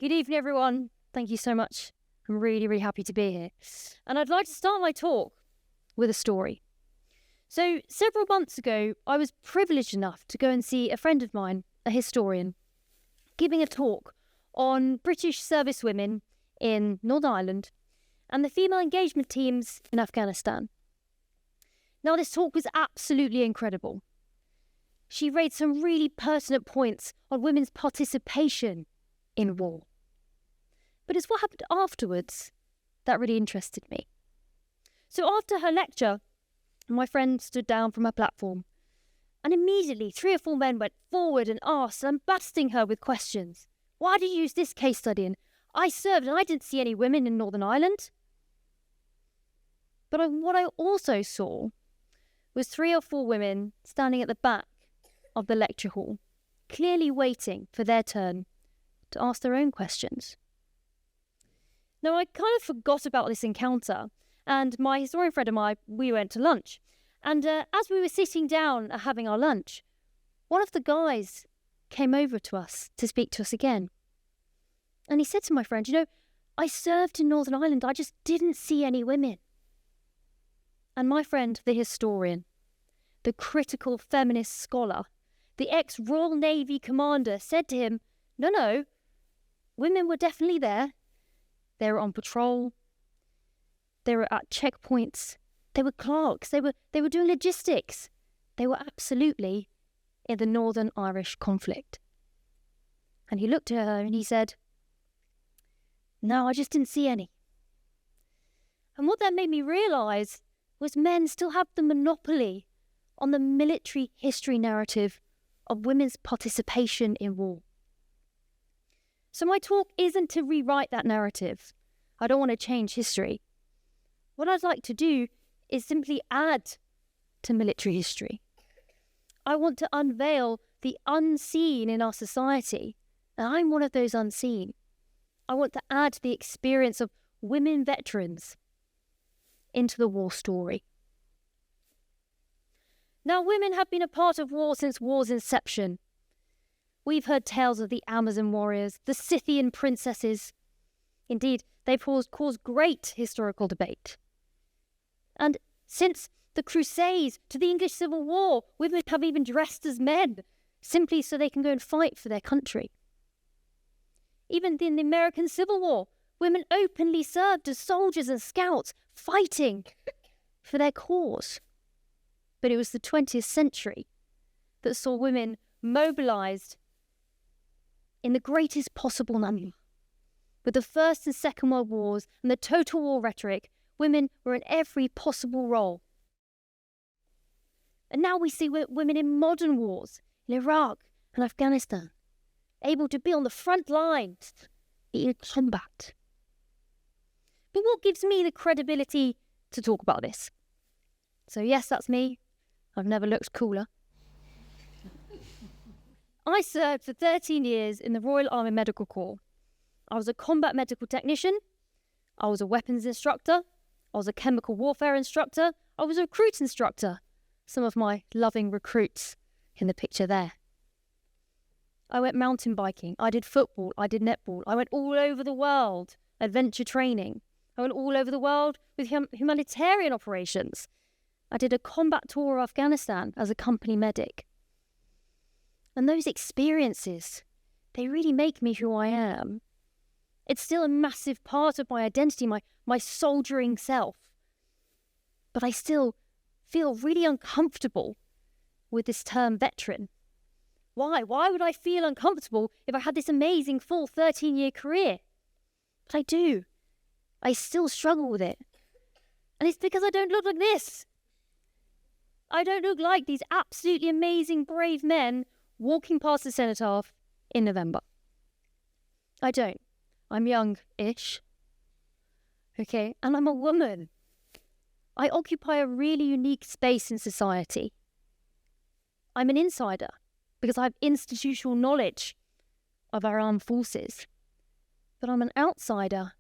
Good evening, everyone. Thank you so much. I'm really, really happy to be here. And I'd like to start my talk with a story. So several months ago, I was privileged enough to go and see a friend of mine, a historian, giving a talk on British servicewomen in Northern Ireland and the female engagement teams in Afghanistan. Now, this talk was absolutely incredible. She raised some really pertinent points on women's participation in war. But it's what happened afterwards that really interested me. So after her lecture, my friend stood down from her platform, and immediately 3 or 4 men went forward and asked, lambasting her with questions. Why do you use this case study? And I served and I didn't see any women in Northern Ireland. But what I also saw was 3 or 4 women standing at the back of the lecture hall, clearly waiting for their turn to ask their own questions. Now, I kind of forgot about this encounter, and my historian friend and I, we went to lunch. And as we were sitting down having our lunch, one of the guys came over to us to speak to us again. And he said to my friend, I served in Northern Ireland, I just didn't see any women. And my friend, the historian, the critical feminist scholar, the ex-Royal Navy commander, said to him, no, women were definitely there. They were on patrol. They were at checkpoints. They were clerks. They were doing logistics. They were absolutely in the Northern Irish conflict. And he looked at her and he said, no, I just didn't see any. And what that made me realise was men still have the monopoly on the military history narrative of women's participation in war. So my talk isn't to rewrite that narrative. I don't want to change history. What I'd like to do is simply add to military history. I want to unveil the unseen in our society, and I'm one of those unseen. I want to add the experience of women veterans into the war story. Now, women have been a part of war since war's inception. We've heard tales of the Amazon warriors, the Scythian princesses. Indeed, they've caused great historical debate. And since the Crusades to the English Civil War, women have even dressed as men, simply so they can go and fight for their country. Even in the American Civil War, women openly served as soldiers and scouts, fighting for their cause. But it was the 20th century that saw women mobilised in the greatest possible number. With the First and Second World Wars and the total war rhetoric, women were in every possible role. And now we see women in modern wars, in Iraq and Afghanistan, able to be on the front lines in combat. But what gives me the credibility to talk about this? So yes, that's me. I've never looked cooler. I served for 13 years in the Royal Army Medical Corps. I was a combat medical technician. I was a weapons instructor. I was a chemical warfare instructor. I was a recruit instructor. Some of my loving recruits in the picture there. I went mountain biking. I did football. I did netball. I went all over the world, adventure training. I went all over the world with humanitarian operations. I did a combat tour of Afghanistan as a company medic. And those experiences, they really make me who I am. It's still a massive part of my identity, my soldiering self. But I still feel really uncomfortable with this term veteran. Why? Why would I feel uncomfortable if I had this amazing full 13-year career? But I do. I still struggle with it. And it's because I don't look like this. I don't look like these absolutely amazing, brave men walking past the cenotaph in November. I don't. I'm young-ish. Okay, and I'm a woman. I occupy a really unique space in society. I'm an insider because I have institutional knowledge of our armed forces. But I'm an outsider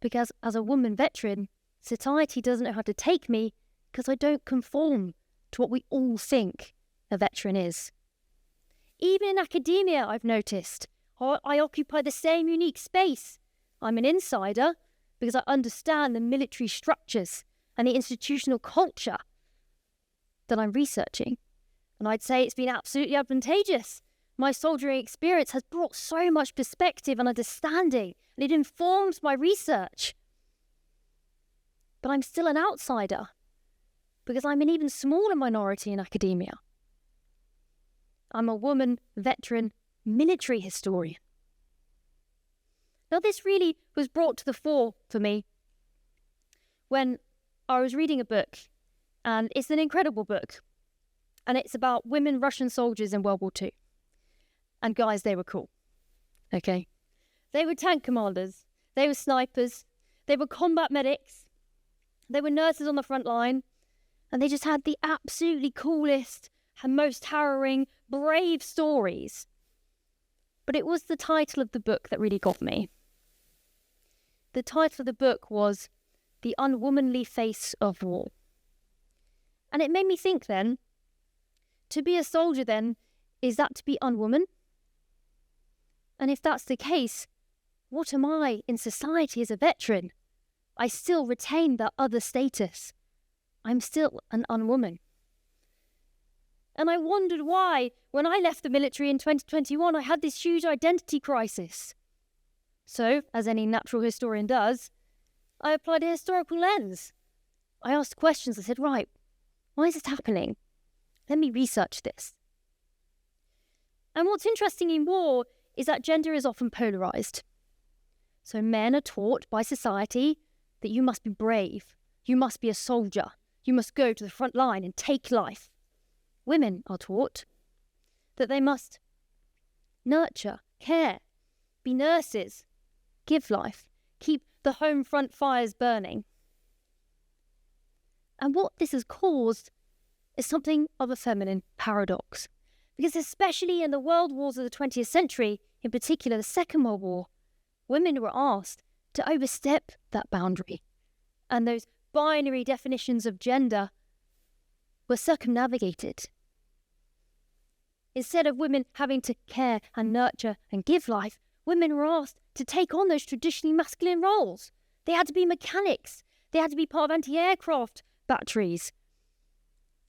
because as a woman veteran, society doesn't know how to take me because I don't conform to what we all think a veteran is. Even in academia, I've noticed, I occupy the same unique space. I'm an insider because I understand the military structures and the institutional culture that I'm researching. And I'd say it's been absolutely advantageous. My soldiering experience has brought so much perspective and understanding, and it informs my research. But I'm still an outsider because I'm an even smaller minority in academia. I'm a woman, veteran, military historian. Now, this really was brought to the fore for me when I was reading a book, and it's an incredible book, and it's about women Russian soldiers in World War II. And guys, they were cool, okay? They were tank commanders, they were snipers, they were combat medics, they were nurses on the front line, and they just had the absolutely coolest and most harrowing, brave stories. But it was the title of the book that really got me. The title of the book was The Unwomanly Face of War. And it made me think then, to be a soldier then, is that to be unwoman? And if that's the case, what am I in society as a veteran? I still retain that other status. I'm still an unwoman. And I wondered why, when I left the military in 2021, I had this huge identity crisis. So, as any natural historian does, I applied a historical lens. I asked questions. I said, right, why is this happening? Let me research this. And what's interesting in war is that gender is often polarised. So men are taught by society that you must be brave, you must be a soldier, you must go to the front line and take life. Women are taught that they must nurture, care, be nurses, give life, keep the home front fires burning. And what this has caused is something of a feminine paradox. Because especially in the world wars of the 20th century, in particular the Second World War, women were asked to overstep that boundary. And those binary definitions of gender were circumnavigated. Instead of women having to care and nurture and give life, women were asked to take on those traditionally masculine roles. They had to be mechanics. They had to be part of anti-aircraft batteries.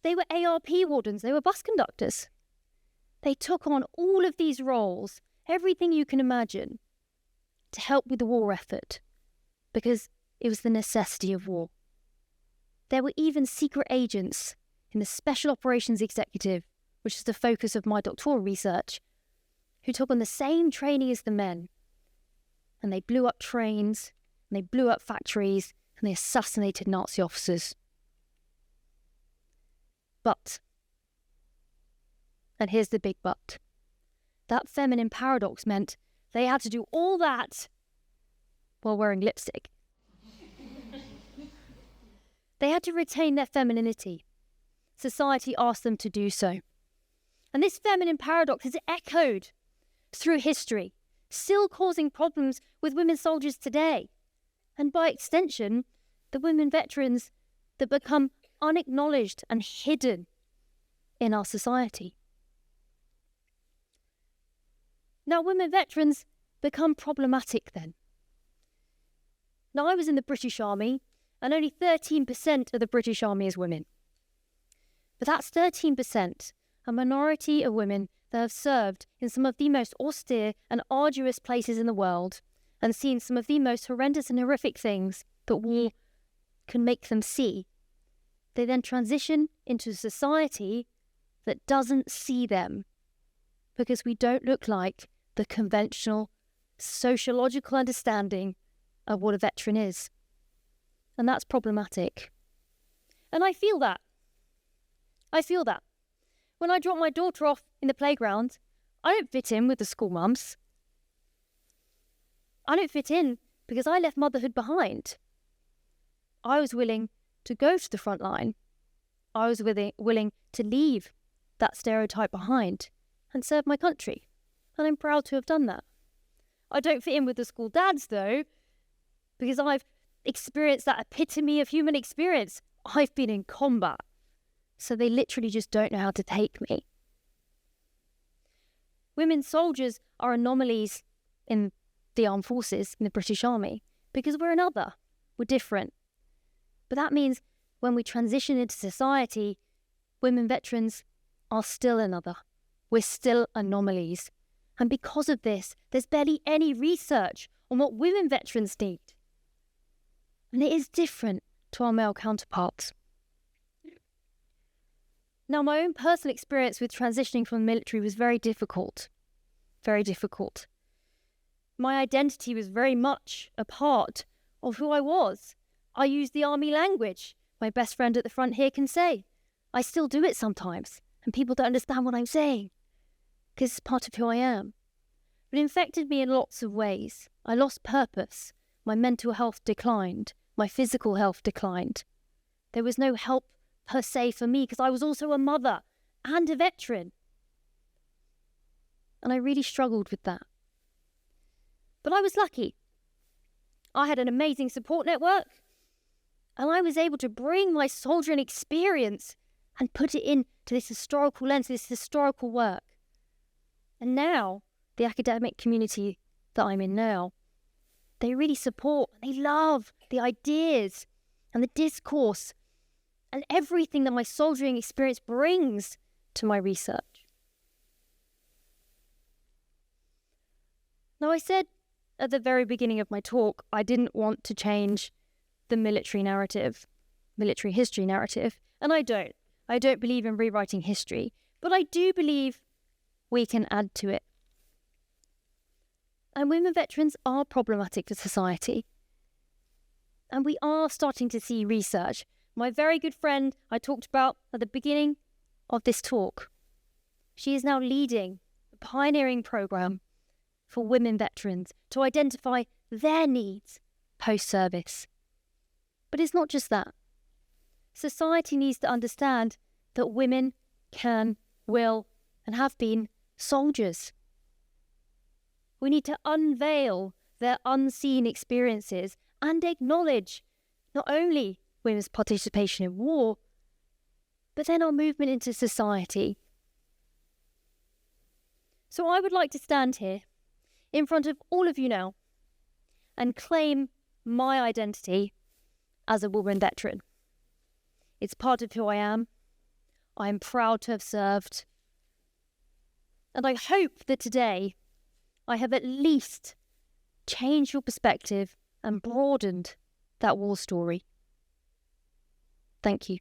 They were ARP wardens. They were bus conductors. They took on all of these roles, everything you can imagine, to help with the war effort, because it was the necessity of war. There were even secret agents in the Special Operations Executive, which is the focus of my doctoral research, who took on the same training as the men. And they blew up trains, and they blew up factories, and they assassinated Nazi officers. But, and here's the big but, that feminine paradox meant they had to do all that while wearing lipstick. They had to retain their femininity. Society asked them to do so. And this feminine paradox has echoed through history, still causing problems with women soldiers today. And by extension, the women veterans that become unacknowledged and hidden in our society. Now, women veterans become problematic then. Now, I was in the British Army, and only 13% of the British Army is women. But that's 13%, a minority of women that have served in some of the most austere and arduous places in the world and seen some of the most horrendous and horrific things that war can make them see. They then transition into a society that doesn't see them because we don't look like the conventional sociological understanding of what a veteran is. And that's problematic. And I feel that. When I drop my daughter off in the playground, I don't fit in with the school mums. I don't fit in because I left motherhood behind. I was willing to go to the front line. I was willing to leave that stereotype behind and serve my country. And I'm proud to have done that. I don't fit in with the school dads, though, because I've experienced that epitome of human experience. I've been in combat. So they literally just don't know how to take me. Women soldiers are anomalies in the armed forces, in the British Army, because we're another. We're different. But that means when we transition into society, women veterans are still another. We're still anomalies. And because of this, there's barely any research on what women veterans need. And it is different to our male counterparts. Now, my own personal experience with transitioning from the military was very difficult. Very difficult. My identity was very much a part of who I was. I used the army language. My best friend at the front here can say. I still do it sometimes, and people don't understand what I'm saying, because it's part of who I am. But it infected me in lots of ways. I lost purpose. My mental health declined. My physical health declined. There was no help per se for me because I was also a mother and a veteran. And I really struggled with that. But I was lucky. I had an amazing support network, and I was able to bring my soldiering experience and put it into this historical lens, this historical work. And now, the academic community that I'm in now, they really support, they love the ideas and the discourse and everything that my soldiering experience brings to my research. Now, I said at the very beginning of my talk, I didn't want to change the military narrative, military history narrative, and I don't. I don't believe in rewriting history, but I do believe we can add to it. And women veterans are problematic for society. And we are starting to see research. My very good friend I talked about at the beginning of this talk, she is now leading a pioneering program for women veterans to identify their needs post-service. But it's not just that. Society needs to understand that women can, will, and have been soldiers. We need to unveil their unseen experiences and acknowledge not only women's participation in war, but then our movement into society. So I would like to stand here in front of all of you now and claim my identity as a woman veteran. It's part of who I am. I'm proud to have served. And I hope that today I have at least changed your perspective and broadened that war story. Thank you.